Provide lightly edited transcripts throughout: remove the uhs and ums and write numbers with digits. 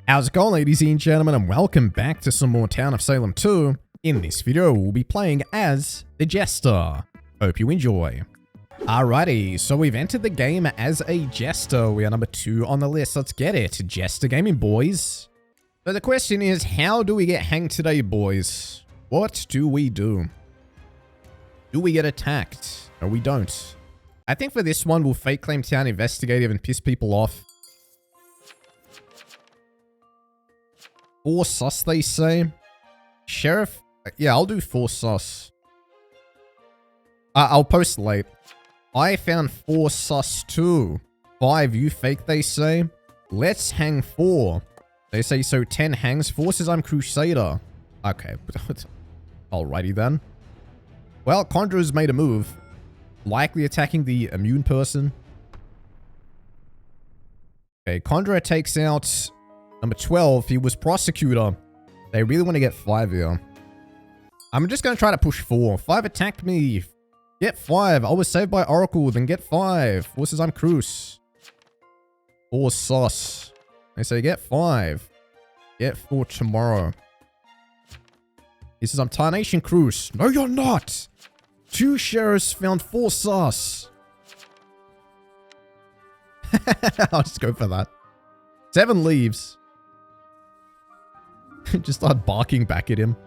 How's it going, ladies and gentlemen, and welcome back to some more Town of Salem 2. In this video, we'll be playing as the Jester. Hope you enjoy. Alrighty, so we've entered the game as a Jester. We are number 2 on the list. Let's get it. Jester gaming, boys. So the question is, how do we get hanged today, boys? What do we do? Do we get attacked? No, we don't. I think for this one, we'll fake claim town investigative and piss people off. 4 sus, they say. Sheriff? Yeah, I'll do 4 sus. I'll post late. I found 4 sus too. 5 you fake, they say. Let's hang 4. They say so 10 hangs. 4 says I'm Crusader. Okay. Alrighty then. Well, Conjurer's made a move. Likely attacking the immune person. Okay, Conjurer takes out number 12. He was Prosecutor. They really want to get 5 here. I'm just going to try to push 4. 5 attacked me. Get 5. I was saved by Oracle. Then get 5. 4 says I'm Cruz. 4 sus. They say get 5. Get 4 tomorrow. He says I'm Tarnation Cruz. No, you're not. 2 sheriffs found 4 sus. I'll just go for that. 7 leaves. Just start barking back at him.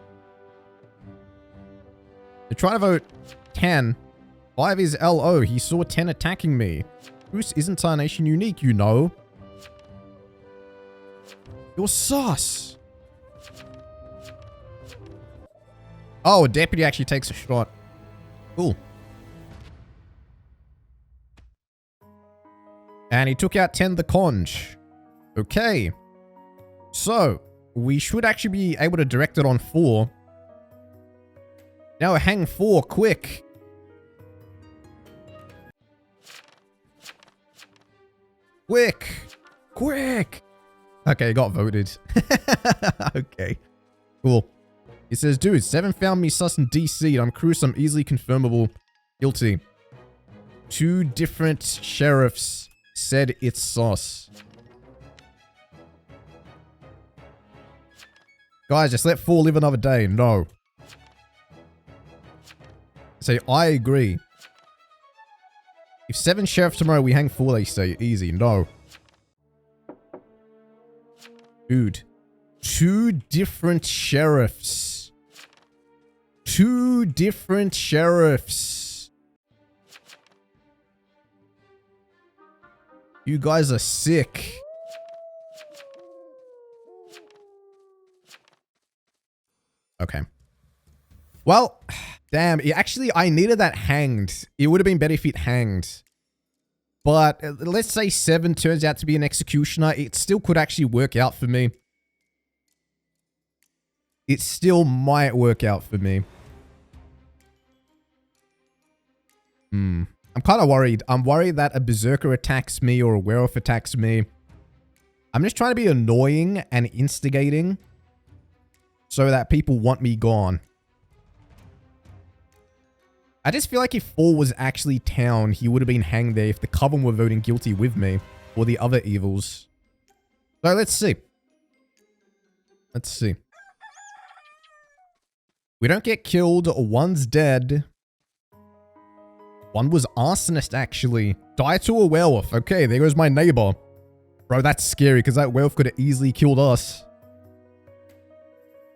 They're trying to vote 10. 5 is LO. He saw 10 attacking me. Bruce isn't Tarnation unique, you know. You're sus. Oh, a deputy actually takes a shot. Cool. And he took out 10 the conch. Okay. So, we should actually be able to direct it on 4. Now hang 4, quick. Quick. Quick. Okay, got voted. Okay. Cool. He says, dude, 7 found me sus and DC'd. I'm Cruz, I'm easily confirmable. Guilty. 2 different sheriffs said it's sus. Guys, just let 4 live another day. No. Say, I agree. If 7 sheriffs tomorrow, we hang 4, they say. Easy. No. Dude. 2 different sheriffs. 2 different sheriffs. You guys are sick. Okay. Well, damn. Actually, I needed that hanged. It would have been better if it hanged. But let's say 7 turns out to be an executioner. It still could actually work out for me. It still might work out for me. I'm kind of worried. I'm worried that a berserker attacks me or a werewolf attacks me. I'm just trying to be annoying and instigating so that people want me gone. I just feel like if 4 was actually town, he would have been hanged there if the Coven were voting guilty with me or the other evils. So let's see. Let's see. We don't get killed. 1's dead. 1 was arsonist, actually. Die to a werewolf. Okay, there goes my neighbor. Bro, that's scary because that werewolf could have easily killed us.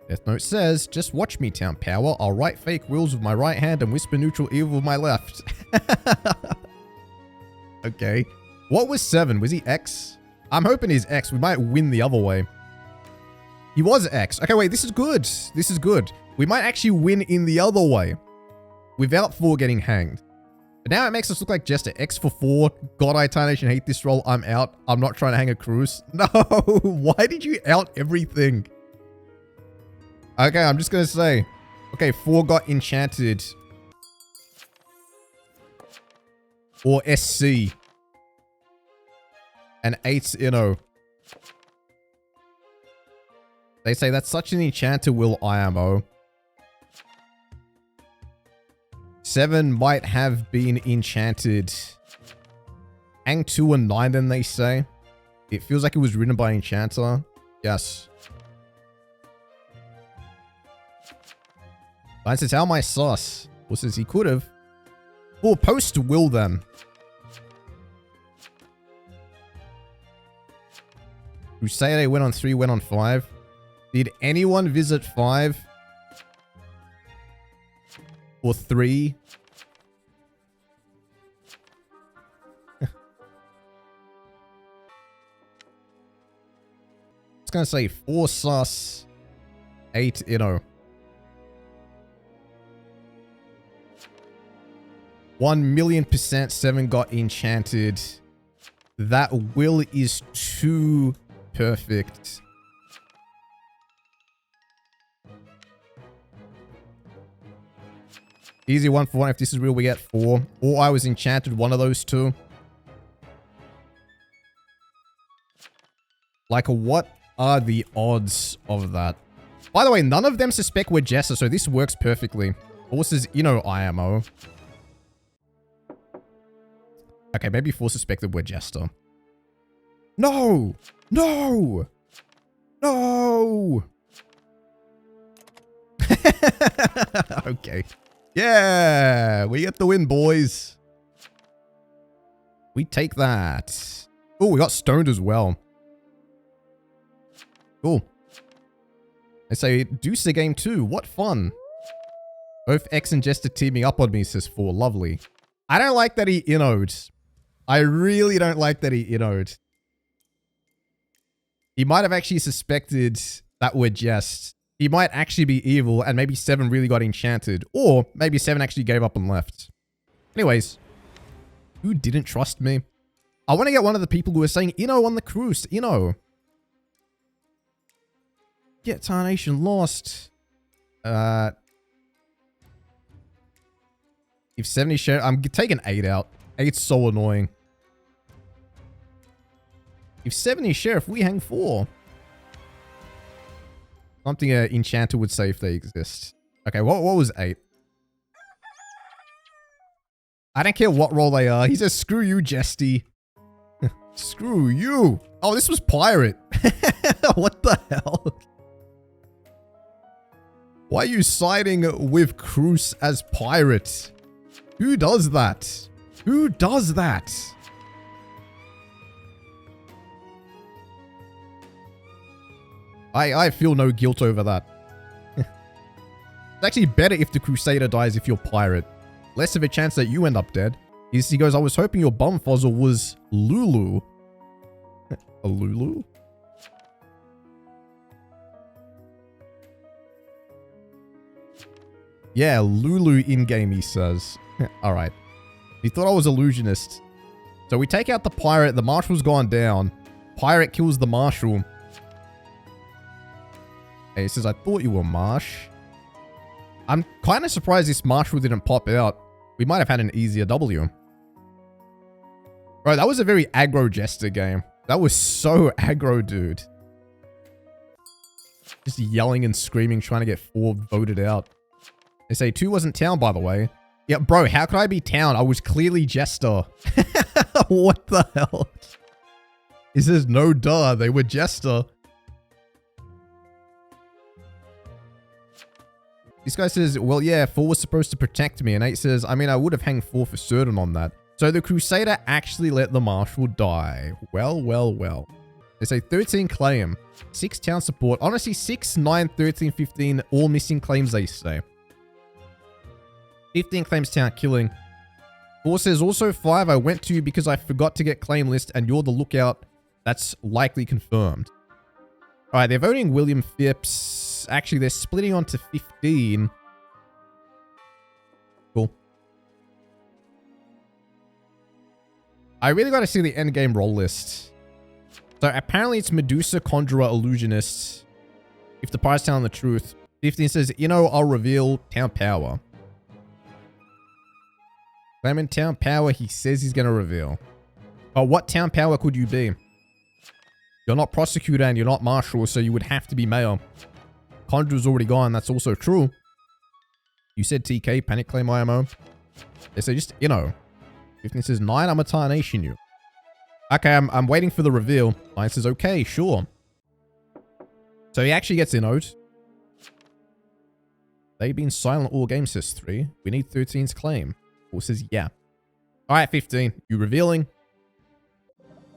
Death Note says, just watch me, Town Power. I'll write fake wills with my right hand and whisper neutral evil with my left. Okay. What was 7? Was he X? I'm hoping he's X. We might win the other way. He was X. Okay, wait. This is good. This is good. We might actually win in the other way. Without 4 getting hanged. But now it makes us look like Jester. X for 4. God, I Tarnation hate this roll. I'm out. I'm not trying to hang a Cruz. No. Why did you out everything? Okay, I'm just going to say. Okay, 4 got enchanted. Or SC. And 8's Inno. They say that's such an enchanter will IMO. 7 might have been enchanted. Hang 2 and 9 then they say. It feels like it was written by enchanter. Yes. Lion says, how am I sus? Well, says he could have. Well, post will then. Crusader went on 3, went on 5. Did anyone visit 5? Or 3? It's gonna say 4 sus, 8 inno. 1,000,000% 7 got enchanted. That will is too perfect. Easy 1 for 1. If this is real, we get 4. Or I was enchanted, one of those two. Like, what are the odds of that? By the way, none of them suspect we're Jester, so this works perfectly. Forces, IMO. Okay, maybe 4 suspected we're Jester. No! No! No! Okay. Yeah! We get the win, boys. We take that. Oh, we got stoned as well. Cool. They say, Deuce a game too. What fun. Both X and Jester teaming up on me, says 4. Lovely. I don't like that he innoed. I really don't like that he innoed. He might have actually suspected that we're Jest. He might actually be evil, and maybe 7 really got enchanted. Or maybe 7 actually gave up and left. Anyways. Who didn't trust me? I want to get one of the people who are saying Inno on the cruise. Inno. Get Tarnation lost. If 70 share, I'm taking 8 out. 8's so annoying. If 70 sheriff, we hang 4. Something an enchanter would say if they exist. Okay, what was 8? I don't care what role they are. He says, screw you, Jesty. Screw you. Oh, this was pirate. What the hell? Why are you siding with Cruz as pirate? Who does that? Who does that? I feel no guilt over that. It's actually better if the Crusader dies if you're pirate. Less of a chance that you end up dead. He goes, I was hoping your bum fuzzle was Lulu. A Lulu? Yeah, Lulu in-game, he says. Alright. He thought I was illusionist. So we take out the pirate, the marshal's gone down. Pirate kills the marshal. Hey, he says, I thought you were Marsh. I'm kind of surprised this marshal didn't pop out. We might have had an easier W. Bro, that was a very aggro Jester game. That was so aggro, dude. Just yelling and screaming, trying to get 4 voted out. They say 2 wasn't town, by the way. Yeah, bro, how could I be town? I was clearly Jester. What the hell? He says, no duh, they were Jester. This guy says, well, yeah, 4 was supposed to protect me. And 8 says, I mean, I would have hanged 4 for certain on that. So the Crusader actually let the Marshal die. Well, well, well. They say 13 claim, 6 town support. Honestly, 6, 9, 13, 15, all missing claims, they say. 15 claims town killing. 4 says, also 5, I went to you because I forgot to get claim list and you're the lookout. That's likely confirmed. All right, they're voting William Phipps. Actually, they're splitting onto 15. Cool. I really got to see the endgame roll list. So apparently it's Medusa, Conjurer, Illusionist. If the pirate's telling the truth. 15 says, I'll reveal Town Power. Claiming Town Power, he says he's going to reveal. But what Town Power could you be? You're not Prosecutor and you're not Marshal, so you would have to be Mayor. Conjurer's already gone, that's also true. You said TK, Panic Claim IMO. They say just, 15 says 9, I'm a tarnation you. Okay, I'm waiting for the reveal. 9 says, okay, sure. So he actually gets innoed. They've been silent all game, says 3. We need 13's claim. 4 says yeah. Alright, 15. You revealing?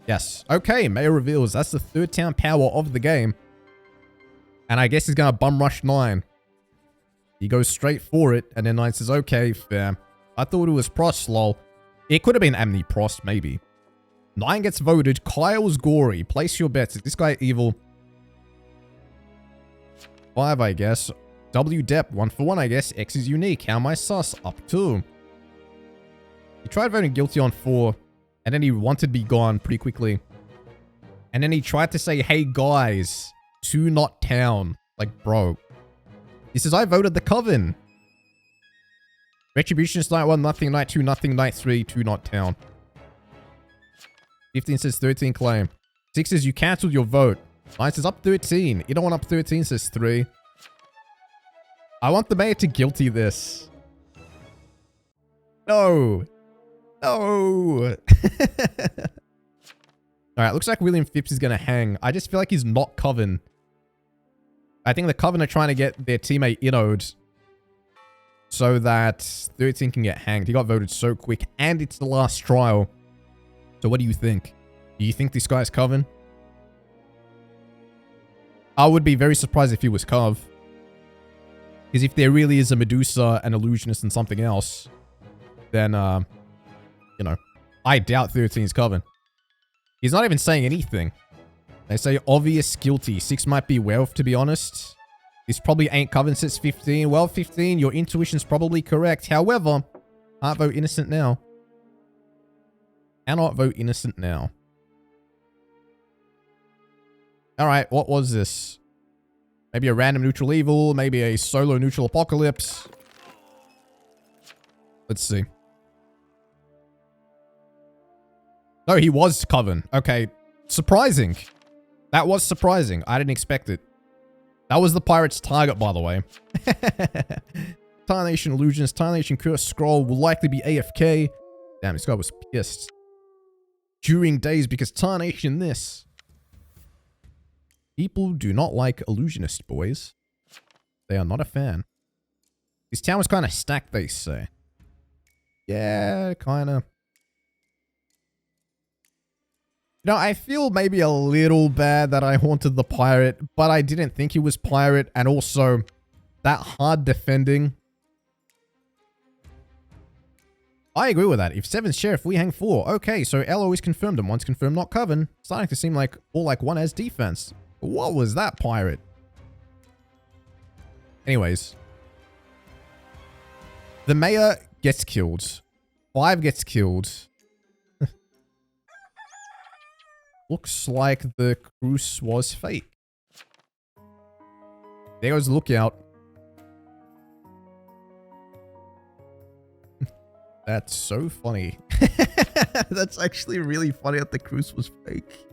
Yes. Okay, Mayor reveals. That's the 3rd town power of the game. And I guess he's going to bum rush 9. He goes straight for it, and then 9 says, okay, fair. I thought it was Prost, lol. It could have been Amni Prost, maybe. 9 gets voted. Kyle's gory. Place your bets. Is this guy evil? 5, I guess. W Dep, 1 for 1, I guess. X is unique. How am I sus? Up 2. He tried voting guilty on 4, and then he wanted to be gone pretty quickly. And then he tried to say, hey guys, 2 not town. Like, bro. He says, I voted the Coven. Retributionist night 1, nothing, night 2, nothing, night 3, 2 not town. 15 says 13 claim. 6 says you cancelled your vote. 9 says up 13. You don't want up 13, says 3. I want the mayor to guilty this. No. No. Alright, looks like William Phipps is going to hang. I just feel like he's not Coven. I think the Coven are trying to get their teammate innoed so that 13 can get hanged. He got voted so quick, and it's the last trial. So what do you think? Do you think this guy's Coven? I would be very surprised if he was Cov. Because if there really is a Medusa, an illusionist, and something else, then, you know, I doubt 13's Coven. He's not even saying anything. They say obvious guilty. 6 might be werewolf, to be honest. This probably ain't Coven, says 15. Well, 15, your intuition's probably correct. However, can't vote innocent now. Cannot vote innocent now. Alright, what was this? Maybe a random neutral evil, maybe a solo neutral apocalypse. Let's see. No, he was Coven. Okay, surprising. That was surprising. I didn't expect it. That was the pirate's target, by the way. Tarnation Illusionist, Tarnation Curse Scroll will likely be AFK. Damn, this guy was pissed. During days because Tarnation this. People do not like Illusionist, boys. They are not a fan. This town was kind of stacked, they say. Yeah, kind of. You know, I feel maybe a little bad that I haunted the pirate, but I didn't think he was pirate, and also that hard defending. I agree with that. If 7's sheriff, we hang 4. Okay, so LO is confirmed and 1's confirmed, not Coven. Starting to seem like all like 1 has defense. What was that pirate? Anyways. The mayor gets killed. 5 gets killed. Looks like the cruise was fake. There goes the lookout. That's so funny. That's actually really funny that the cruise was fake.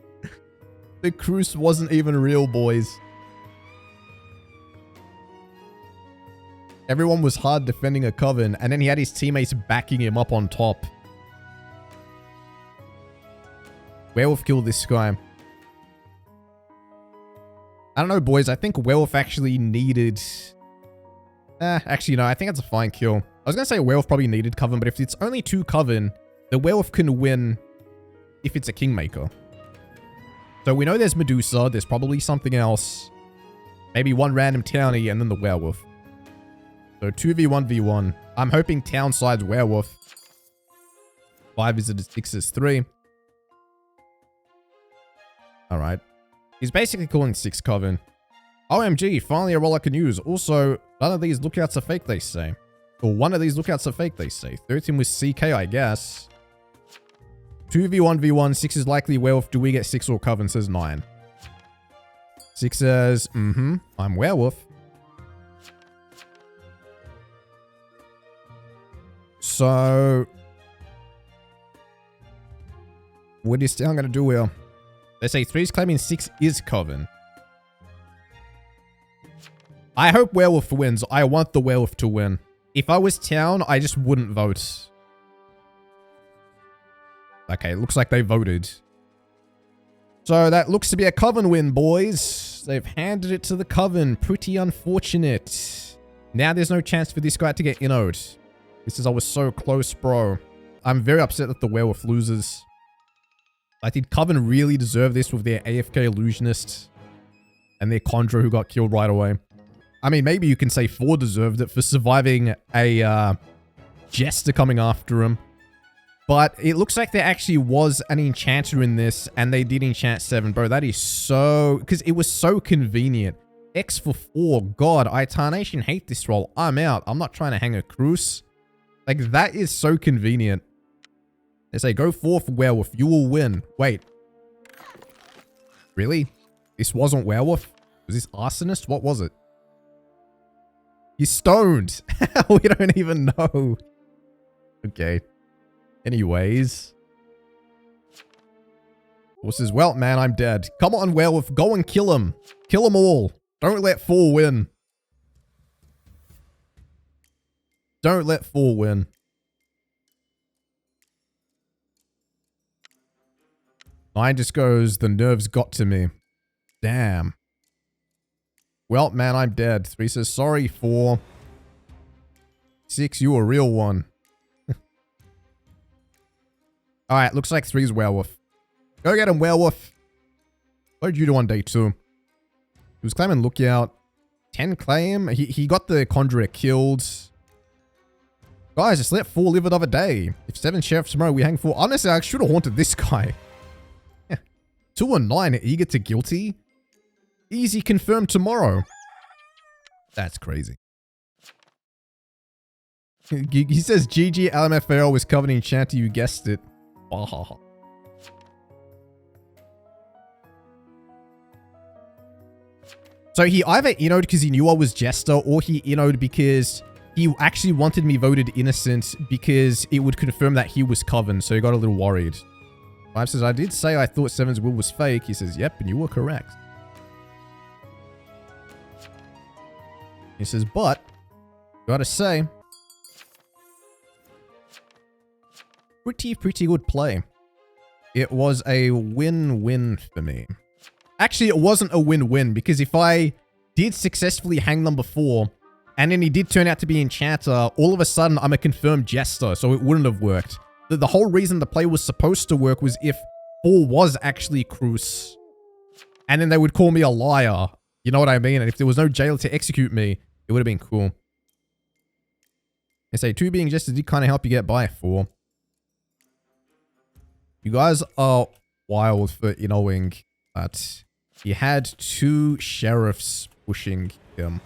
The cruise wasn't even real, boys. Everyone was hard defending a Coven, and then he had his teammates backing him up on top. Werewolf killed this guy. I don't know, boys. I think Werewolf actually needed... actually, no. I think that's a fine kill. I was going to say Werewolf probably needed Coven, but if it's only 2 Coven, the Werewolf can win if it's a Kingmaker. So we know there's Medusa. There's probably something else. Maybe 1 random townie and then the Werewolf. So 2v1v1. I'm hoping town side's Werewolf. 5 is 6 is 3. Alright. He's basically calling 6 Coven. OMG, finally a roll like news. Also, none of these lookouts are fake, they say. Or one of these lookouts are fake, they say. 13 was CK, I guess. 2v1v1, 6 is likely werewolf. Do we get 6 or Coven, says 9. 6 says, I'm werewolf. So, what is town gonna do here? They say 3 is claiming 6 is Coven. I hope werewolf wins. I want the werewolf to win. If I was town, I just wouldn't vote. Okay, looks like they voted. So that looks to be a Coven win, boys. They've handed it to the Coven. Pretty unfortunate. Now there's no chance for this guy to get innoed. This is always so close, bro. I'm very upset that the werewolf loses. Like, did Coven really deserve this with their AFK illusionist and their conjurer who got killed right away? I mean, maybe you can say 4 deserved it for surviving a Jester coming after him. But it looks like there actually was an enchanter in this, and they did enchant 7. Bro, that is so... Because it was so convenient. X for 4. God, I tarnation hate this roll. I'm out. I'm not trying to hang a cruise. Like, that is so convenient. They say, go 4 for werewolf. You will win. Wait. Really? This wasn't werewolf? Was this arsonist? What was it? He's stoned. We don't even know. Okay. Anyways. Horse says, well, man, I'm dead. Come on, werewolf. Go and kill him. Kill them all. Don't let 4 win. Don't let 4 win. Mine just goes, the nerves got to me. Damn. Well, man, I'm dead. 3 says, sorry, 4. 6, you a real one. Alright, looks like 3's werewolf. Go get him, werewolf. What did you do on day 2? He was claiming lookout. 10 claim. He got the conjurer killed. Guys, just let 4 live another day. If 7 sheriffs tomorrow, we hang 4. Honestly, I should have haunted this guy. 2 and 9 are eager to guilty. Easy confirmed tomorrow. That's crazy. He says GG LMFAO was covered in Enchanter, you guessed it. So he either innoed because he knew I was Jester, or he innoed because he actually wanted me voted innocent because it would confirm that he was Coven, so he got a little worried. 5 says, I did say I thought 7's will was fake. He says, yep, and you were correct. He says, but, gotta say, pretty good play. It was a win-win for me. Actually, it wasn't a win-win, because if I did successfully hang them before, and then he did turn out to be Enchanter, all of a sudden I'm a confirmed Jester, so it wouldn't have worked. The whole reason the play was supposed to work was if 4 was actually Cruz, and then they would call me a liar. You know what I mean? And if there was no jailer to execute me, it would have been cool. They say 2 being Jester did kind of help you get by 4. You guys are wild for knowing that he had 2 sheriffs pushing him.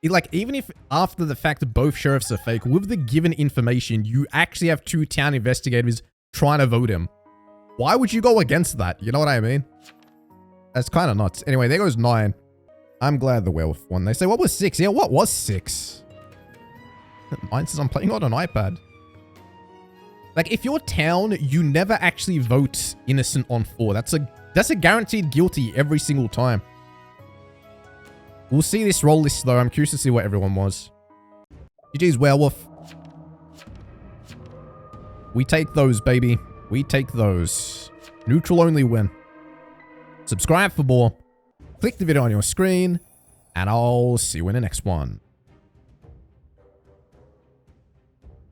Like, even if after the fact both sheriffs are fake, with the given information, you actually have 2 town investigators trying to vote him. Why would you go against that? You know what I mean? That's kind of nuts. Anyway, there goes 9. I'm glad the werewolf won. They say, what was 6? Yeah, what was 6? 9 says, I'm playing on an iPad. Like, if you're town, you never actually vote innocent on 4. That's a guaranteed guilty every single time. We'll see this roll list, though. I'm curious to see what everyone was. GG's werewolf. We take those, baby. We take those. Neutral only win. Subscribe for more. Click the video on your screen. And I'll see you in the next one.